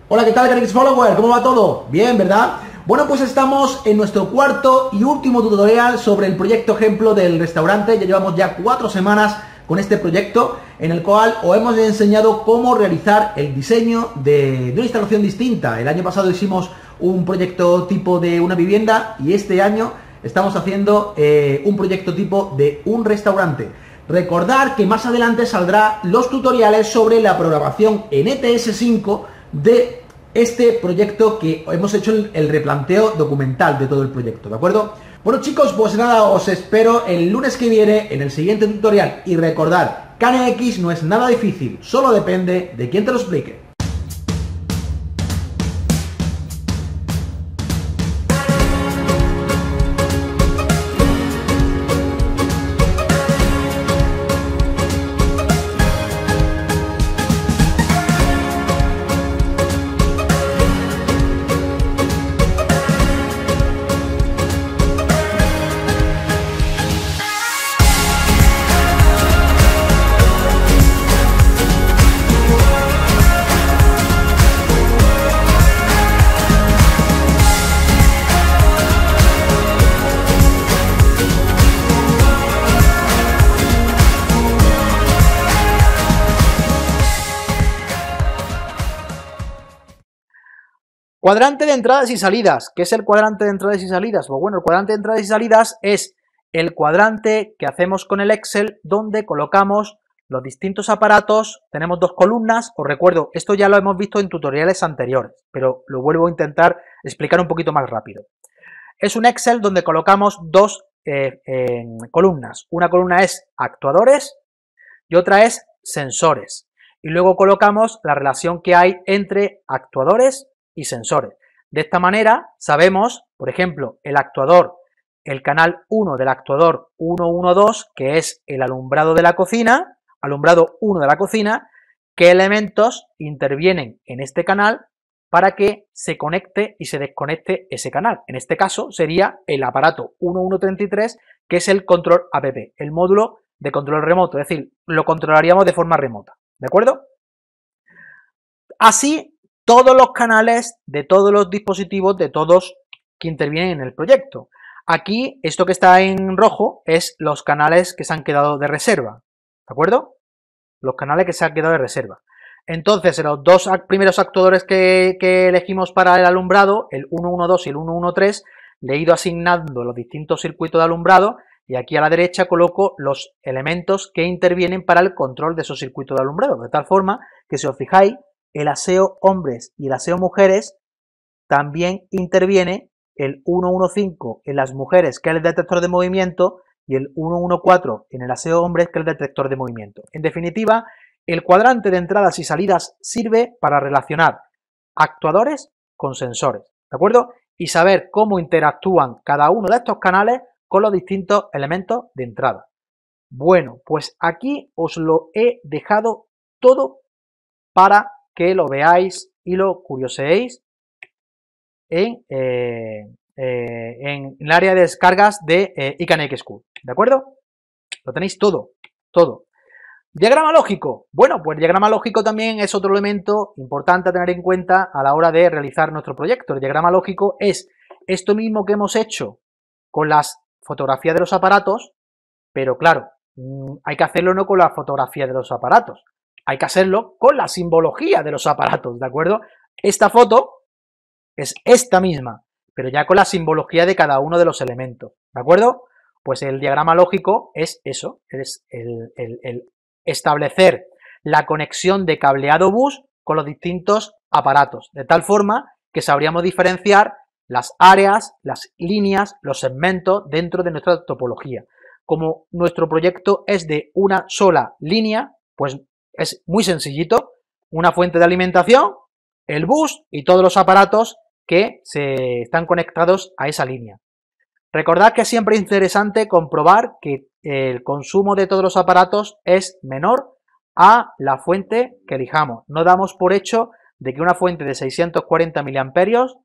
Hola, ¿qué tal, Canix Follower? ¿Cómo va todo? Bien, ¿verdad? Bueno, pues estamos en nuestro cuarto y último tutorial sobre el proyecto ejemplo del restaurante. Ya llevamos 4 semanas con este proyecto en el cual os hemos enseñado cómo realizar el diseño de una instalación distinta. El año pasado hicimos un proyecto tipo de una vivienda y este año estamos haciendo un proyecto tipo de un restaurante. Recordad que más adelante saldrán los tutoriales sobre la programación en ETS5 de este proyecto que hemos hecho el replanteo documental de todo el proyecto, ¿de acuerdo? Bueno, chicos, pues nada, os espero el lunes que viene en el siguiente tutorial y recordad, KNX no es nada difícil, solo depende de quién te lo explique. Cuadrante de entradas y salidas. ¿Qué es el cuadrante de entradas y salidas? Pues bueno, el cuadrante de entradas y salidas es el cuadrante que hacemos con el Excel donde colocamos los distintos aparatos. Tenemos dos columnas. Os recuerdo, esto ya lo hemos visto en tutoriales anteriores, pero lo vuelvo a intentar explicar un poquito más rápido. Es un Excel donde colocamos dos columnas. Una columna es actuadores y otra es sensores. Y luego colocamos la relación que hay entre actuadores y sensores. De esta manera sabemos, por ejemplo, el actuador, el canal 1 del actuador 112, que es el alumbrado de la cocina, alumbrado 1 de la cocina, qué elementos intervienen en este canal para que se conecte y se desconecte ese canal. En este caso sería el aparato 1133, que es el control app, el módulo de control remoto, es decir, lo controlaríamos de forma remota, ¿de acuerdo? Así, todos los canales de todos los dispositivos, de todos que intervienen en el proyecto. Aquí, esto que está en rojo es los canales que se han quedado de reserva, ¿de acuerdo? Los canales que se han quedado de reserva. Entonces, en los dos primeros actuadores que elegimos para el alumbrado, el 112 y el 113, le he ido asignando los distintos circuitos de alumbrado y aquí a la derecha coloco los elementos que intervienen para el control de esos circuitos de alumbrado, de tal forma que, si os fijáis, el aseo hombres y el aseo mujeres también interviene el 115 en las mujeres, que es el detector de movimiento, y el 114 en el aseo hombres, que es el detector de movimiento. En definitiva, el cuadrante de entradas y salidas sirve para relacionar actuadores con sensores, ¿de acuerdo? Y saber cómo interactúan cada uno de estos canales con los distintos elementos de entrada. Bueno, pues aquí os lo he dejado todo para que lo veáis y lo curioseéis en el área de descargas de iKNX School, ¿de acuerdo? Lo tenéis todo, todo. Diagrama lógico. Bueno, pues el diagrama lógico también es otro elemento importante a tener en cuenta a la hora de realizar nuestro proyecto. El diagrama lógico es esto mismo que hemos hecho con las fotografías de los aparatos, pero claro, hay que hacerlo no con la fotografía de los aparatos, hay que hacerlo con la simbología de los aparatos, ¿de acuerdo? Esta foto es esta misma, pero ya con la simbología de cada uno de los elementos, ¿de acuerdo? Pues el diagrama lógico es eso, es el establecer la conexión de cableado bus con los distintos aparatos, de tal forma que sabríamos diferenciar las áreas, las líneas, los segmentos dentro de nuestra topología. Como nuestro proyecto es de una sola línea, pues es muy sencillito, una fuente de alimentación, el bus y todos los aparatos que se están conectados a esa línea. Recordad que siempre es interesante comprobar que el consumo de todos los aparatos es menor a la fuente que elijamos. No damos por hecho de que una fuente de 640 miliamperios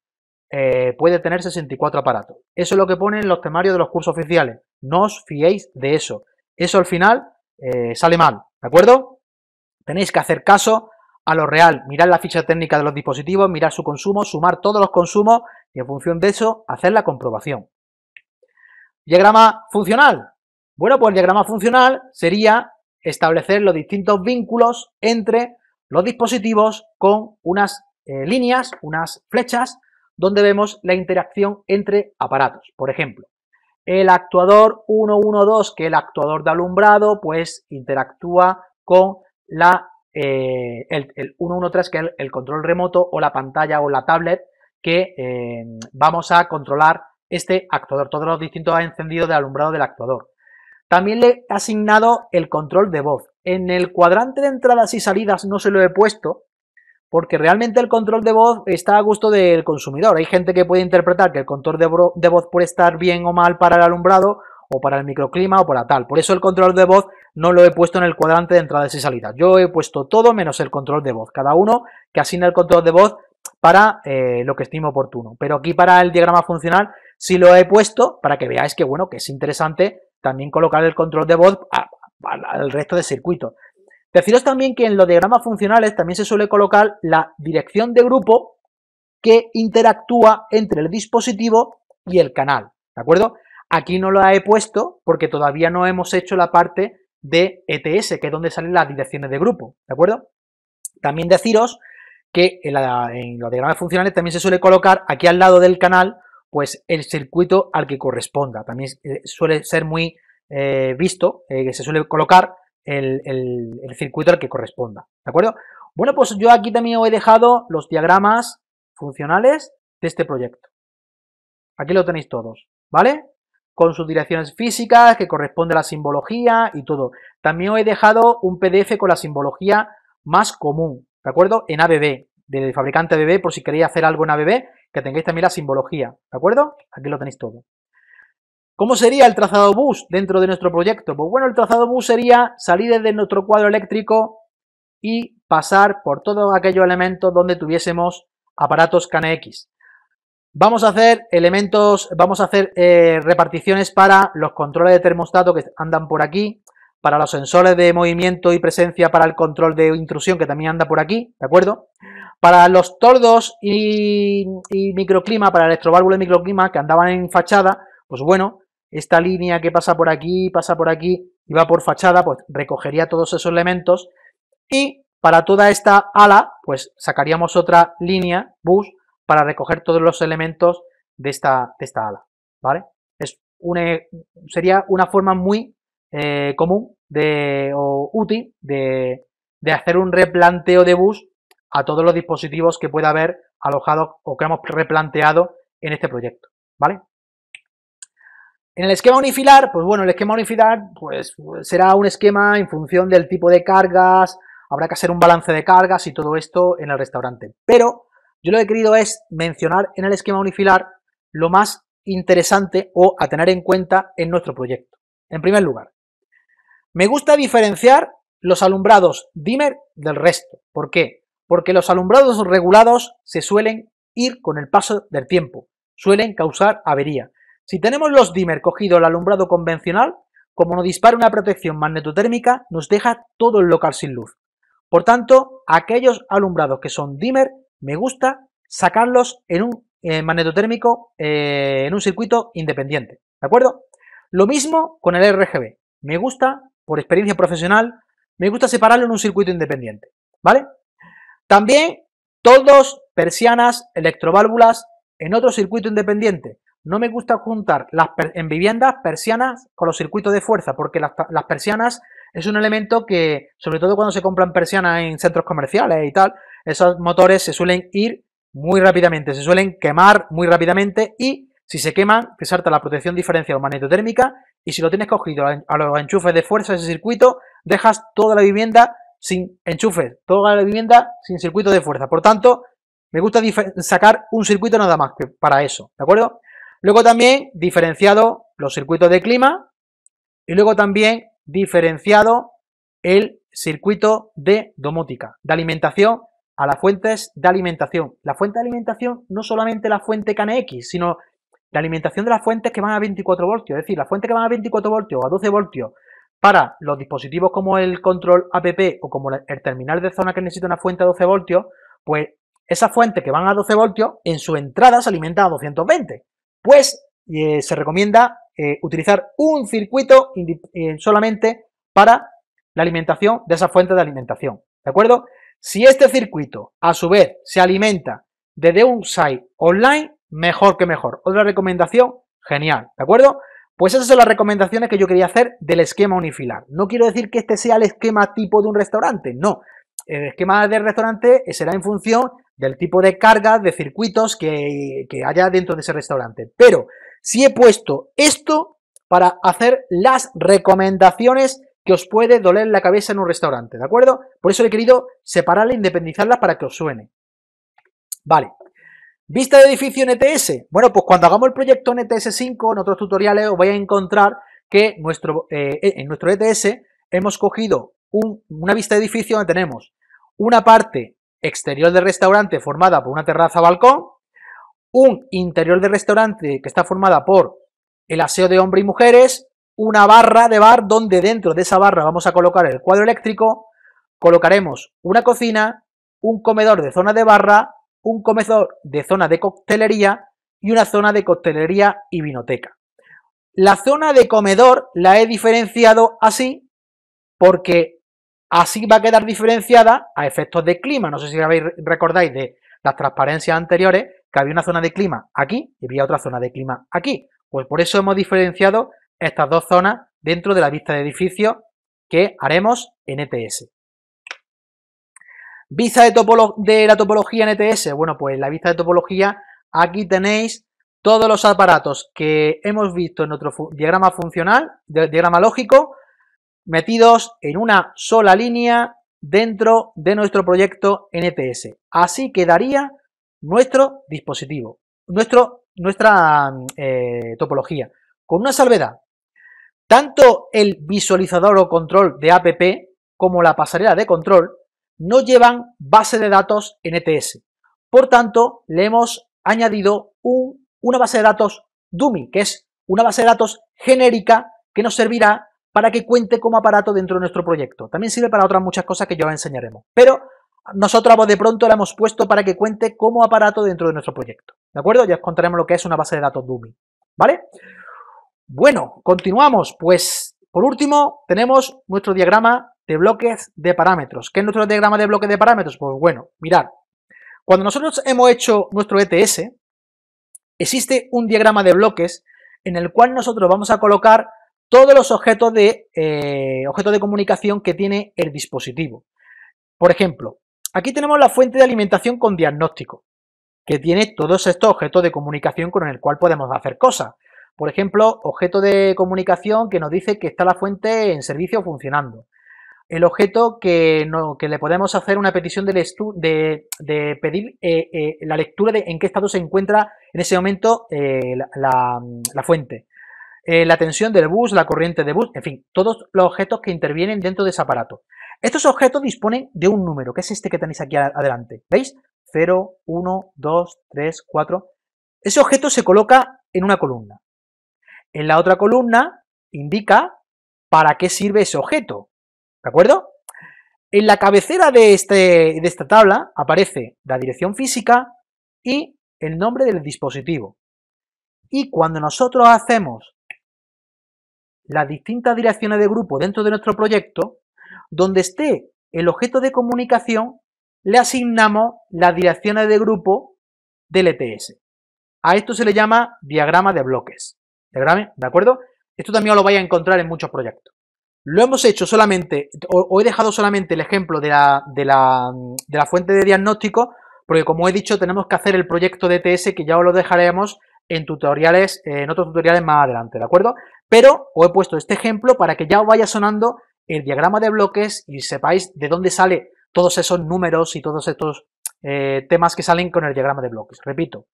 puede tener 64 aparatos. Eso es lo que ponen los temarios de los cursos oficiales. No os fiéis de eso. Eso al final sale mal, ¿de acuerdo? Tenéis que hacer caso a lo real, mirar la ficha técnica de los dispositivos, mirar su consumo, sumar todos los consumos y en función de eso hacer la comprobación. Diagrama funcional. Bueno, pues el diagrama funcional sería establecer los distintos vínculos entre los dispositivos con unas líneas, unas flechas, donde vemos la interacción entre aparatos. Por ejemplo, el actuador 112, que es el actuador de alumbrado, pues interactúa con el 113, que es el control remoto, o la pantalla o la tablet que vamos a controlar este actuador, todos los distintos encendidos de alumbrado del actuador. También le he asignado el control de voz. En el cuadrante de entradas y salidas no se lo he puesto porque realmente el control de voz está a gusto del consumidor. Hay gente que puede interpretar que el control de voz puede estar bien o mal para el alumbrado o para el microclima o para tal. Por eso el control de voz no lo he puesto en el cuadrante de entradas y salidas. Yo he puesto todo menos el control de voz. Cada uno que asigna el control de voz para lo que estime oportuno. Pero aquí para el diagrama funcional sí lo he puesto para que veáis que, bueno, que es interesante también colocar el control de voz al resto de circuitos. Deciros también que en los diagramas funcionales también se suele colocar la dirección de grupo que interactúa entre el dispositivo y el canal, ¿de acuerdo? Aquí no lo he puesto porque todavía no hemos hecho la parte de ETS, que es donde salen las direcciones de grupo, ¿de acuerdo? También deciros que en los diagramas funcionales también se suele colocar aquí al lado del canal pues el circuito al que corresponda. También suele ser muy visto que se suele colocar el circuito al que corresponda, ¿de acuerdo? Bueno, pues yo aquí también os he dejado los diagramas funcionales de este proyecto. Aquí lo tenéis todos, ¿vale? Con sus direcciones físicas, que corresponde a la simbología y todo. También os he dejado un PDF con la simbología más común, ¿de acuerdo? En ABB, del fabricante ABB, por si queréis hacer algo en ABB, que tengáis también la simbología, ¿de acuerdo? Aquí lo tenéis todo. ¿Cómo sería el trazado bus dentro de nuestro proyecto? Pues bueno, el trazado bus sería salir desde nuestro cuadro eléctrico y pasar por todos aquellos elementos donde tuviésemos aparatos KNX. Vamos a hacer reparticiones para los controles de termostato que andan por aquí, para los sensores de movimiento y presencia para el control de intrusión que también anda por aquí, ¿de acuerdo? Para los tordos y microclima, para el electroválvulo de microclima que andaban en fachada, pues bueno, esta línea que pasa por aquí y va por fachada, pues recogería todos esos elementos y para toda esta ala, pues sacaríamos otra línea, bus, para recoger todos los elementos de esta ala, ¿vale? Sería una forma muy común o útil de hacer un replanteo de bus a todos los dispositivos que pueda haber alojados o que hemos replanteado en este proyecto, ¿vale? En el esquema unifilar, pues bueno, el esquema unifilar pues será un esquema en función del tipo de cargas, habrá que hacer un balance de cargas y todo esto en el restaurante. Pero yo lo que he querido es mencionar en el esquema unifilar lo más interesante o a tener en cuenta en nuestro proyecto. En primer lugar, me gusta diferenciar los alumbrados dimmer del resto. ¿Por qué? Porque los alumbrados regulados se suelen ir con el paso del tiempo, suelen causar avería. Si tenemos los dimmer cogido el alumbrado convencional, como nos dispara una protección magnetotérmica, nos deja todo el local sin luz. Por tanto, aquellos alumbrados que son dimmer, me gusta sacarlos en un magnetotérmico, en un circuito independiente, ¿de acuerdo? Lo mismo con el RGB. Me gusta, por experiencia profesional, me gusta separarlo en un circuito independiente, ¿vale? También todos persianas, electroválvulas en otro circuito independiente. No me gusta juntar en viviendas persianas con los circuitos de fuerza, porque las persianas es un elemento que, sobre todo cuando se compran persianas en centros comerciales y tal, esos motores se suelen ir muy rápidamente, se suelen quemar muy rápidamente y si se queman te salta la protección diferencial o magnetotérmica y si lo tienes cogido a los enchufes de fuerza de ese circuito, dejas toda la vivienda sin enchufes, toda la vivienda sin circuito de fuerza. Por tanto, me gusta sacar un circuito nada más que para eso, ¿de acuerdo? Luego también diferenciado los circuitos de clima y luego también diferenciado el circuito de domótica, de alimentación a las fuentes de alimentación. La fuente de alimentación no solamente la fuente KNX, sino la alimentación de las fuentes que van a 24 voltios, es decir, las fuentes que van a 24 voltios o a 12 voltios para los dispositivos como el control app o como el terminal de zona que necesita una fuente a 12 voltios, pues esas fuentes que van a 12 voltios en su entrada se alimentan a 220. Pues se recomienda utilizar un circuito solamente para la alimentación de esas fuentes de alimentación, ¿de acuerdo? Si este circuito a su vez se alimenta desde un site online, mejor que mejor. Otra recomendación, genial, ¿de acuerdo? Pues esas son las recomendaciones que yo quería hacer del esquema unifilar. No quiero decir que este sea el esquema tipo de un restaurante, no. El esquema del restaurante será en función del tipo de cargas, de circuitos que haya dentro de ese restaurante. Pero sí he puesto esto para hacer las recomendaciones que os puede doler la cabeza en un restaurante, ¿de acuerdo? Por eso he querido separarlas e independizarlas para que os suene. Vale. ¿Vista de edificio NTS? Bueno, pues cuando hagamos el proyecto NTS 5, en otros tutoriales os vais a encontrar que en nuestro ETS hemos cogido una vista de edificio donde tenemos una parte exterior del restaurante formada por una terraza balcón, un interior del restaurante que está formada por el aseo de hombres y mujeres, una barra de bar donde dentro de esa barra vamos a colocar el cuadro eléctrico, colocaremos una cocina, un comedor de zona de barra, un comedor de zona de coctelería y una zona de coctelería y vinoteca. La zona de comedor la he diferenciado así porque así va a quedar diferenciada a efectos de clima. No sé si recordáis de las transparencias anteriores que había una zona de clima aquí y había otra zona de clima aquí. Pues por eso hemos diferenciado estas dos zonas dentro de la vista de edificio que haremos en ETS. Vista de la topología en ETS. Bueno, pues la vista de topología, aquí tenéis todos los aparatos que hemos visto en nuestro diagrama funcional, diagrama lógico, metidos en una sola línea dentro de nuestro proyecto en ETS. Así quedaría nuestro dispositivo, nuestra topología, con una salvedad. Tanto el visualizador o control de app como la pasarela de control no llevan base de datos en ETS. Por tanto, le hemos añadido una base de datos dummy, que es una base de datos genérica que nos servirá para que cuente como aparato dentro de nuestro proyecto. También sirve para otras muchas cosas que ya os enseñaremos. Pero nosotros de pronto la hemos puesto para que cuente como aparato dentro de nuestro proyecto. ¿De acuerdo? Ya os contaremos lo que es una base de datos dummy. ¿Vale? Bueno, continuamos. Pues, por último, tenemos nuestro diagrama de bloques de parámetros. ¿Qué es nuestro diagrama de bloques de parámetros? Pues bueno, mirad. Cuando nosotros hemos hecho nuestro ETS, existe un diagrama de bloques en el cual nosotros vamos a colocar todos los objetos de comunicación que tiene el dispositivo. Por ejemplo, aquí tenemos la fuente de alimentación con diagnóstico, que tiene todos estos objetos de comunicación con el cual podemos hacer cosas. Por ejemplo, objeto de comunicación que nos dice que está la fuente en servicio funcionando. El objeto que le podemos hacer una petición de pedir la lectura de en qué estado se encuentra en ese momento la fuente. La tensión del bus, la corriente de bus, en fin, todos los objetos que intervienen dentro de ese aparato. Estos objetos disponen de un número, que es este que tenéis aquí adelante. ¿Veis? 0, 1, 2, 3, 4. Ese objeto se coloca en una columna. En la otra columna indica para qué sirve ese objeto. ¿De acuerdo? En la cabecera de esta tabla aparece la dirección física y el nombre del dispositivo. Y cuando nosotros hacemos las distintas direcciones de grupo dentro de nuestro proyecto, donde esté el objeto de comunicación, le asignamos las direcciones de grupo del ETS. A esto se le llama diagrama de bloques. ¿De acuerdo? Esto también lo vais a encontrar en muchos proyectos. Lo hemos hecho solamente, o he dejado solamente el ejemplo de la fuente de diagnóstico, porque como he dicho, tenemos que hacer el proyecto de ETS, que ya os lo dejaremos en tutoriales, en otros tutoriales más adelante, ¿de acuerdo? Pero os he puesto este ejemplo para que ya os vaya sonando el diagrama de bloques y sepáis de dónde sale todos esos números y todos estos temas que salen con el diagrama de bloques. Repito,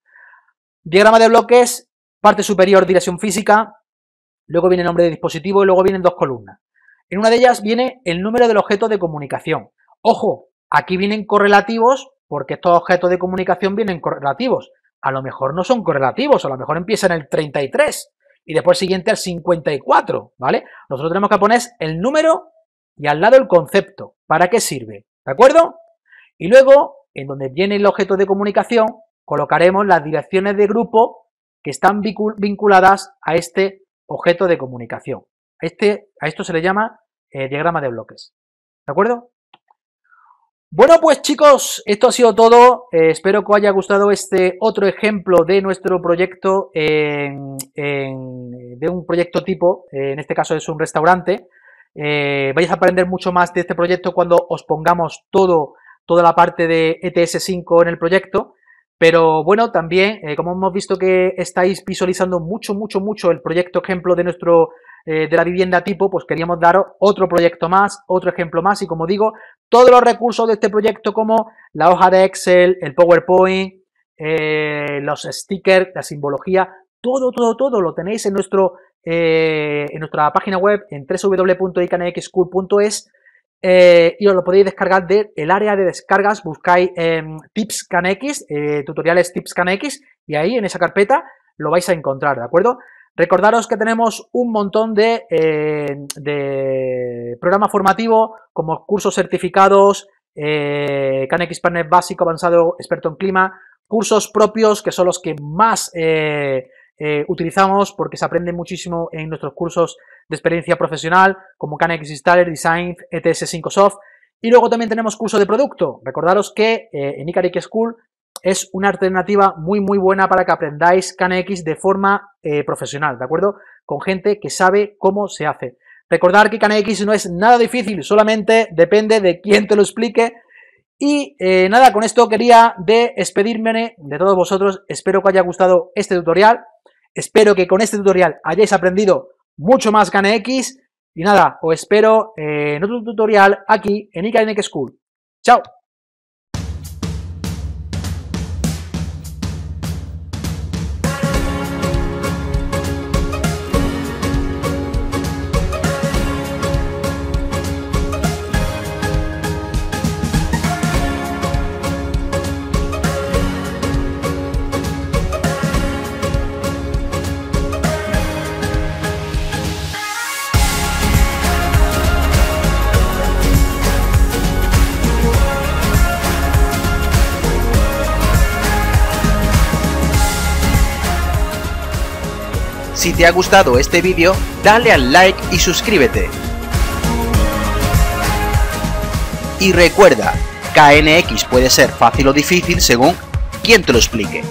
diagrama de bloques, parte superior, dirección física, luego viene el nombre de dispositivo y luego vienen dos columnas. En una de ellas viene el número del objeto de comunicación. Ojo, aquí vienen correlativos porque estos objetos de comunicación vienen correlativos. A lo mejor no son correlativos, a lo mejor empiezan en el 33 y después siguiente al 54, ¿vale? Nosotros tenemos que poner el número y al lado el concepto. ¿Para qué sirve? ¿De acuerdo? Y luego, en donde viene el objeto de comunicación, colocaremos las direcciones de grupo que están vinculadas a este objeto de comunicación. A esto se le llama diagrama de bloques. ¿De acuerdo? Bueno, pues chicos, esto ha sido todo. Espero que os haya gustado este otro ejemplo de nuestro proyecto, de un proyecto tipo, en este caso es un restaurante. Vais a aprender mucho más de este proyecto cuando os pongamos toda la parte de ETS5 en el proyecto. Pero bueno, también, como hemos visto que estáis visualizando mucho el proyecto ejemplo de de la vivienda tipo, pues queríamos daros otro proyecto más, otro ejemplo más, y como digo, todos los recursos de este proyecto como la hoja de Excel, el PowerPoint, los stickers, la simbología, todo lo tenéis en nuestra página web en www.icanxschool.es. Y os lo podéis descargar del área de descargas, buscáis Tips CanX, tutoriales Tips CanX, y ahí en esa carpeta lo vais a encontrar, ¿de acuerdo? Recordaros que tenemos un montón de programa formativo, como cursos certificados, CanX Partner básico, avanzado, experto en clima, cursos propios que son los que más utilizamos porque se aprende muchísimo en nuestros cursos de experiencia profesional, como CanX Installer, Design, ETS5 Soft. Y luego también tenemos curso de producto. Recordaros que en iCanX School es una alternativa muy buena para que aprendáis CanX de forma profesional, ¿de acuerdo? Con gente que sabe cómo se hace. Recordad que CanX no es nada difícil, solamente depende de quién te lo explique. Y nada, con esto quería despedirme de todos vosotros. Espero que os haya gustado este tutorial. Espero que con este tutorial hayáis aprendido mucho más CanX. Y nada, os espero en otro tutorial aquí en iCanX School. ¡Chao! Si te ha gustado este vídeo, dale al like y suscríbete. Y recuerda, KNX puede ser fácil o difícil según quien te lo explique.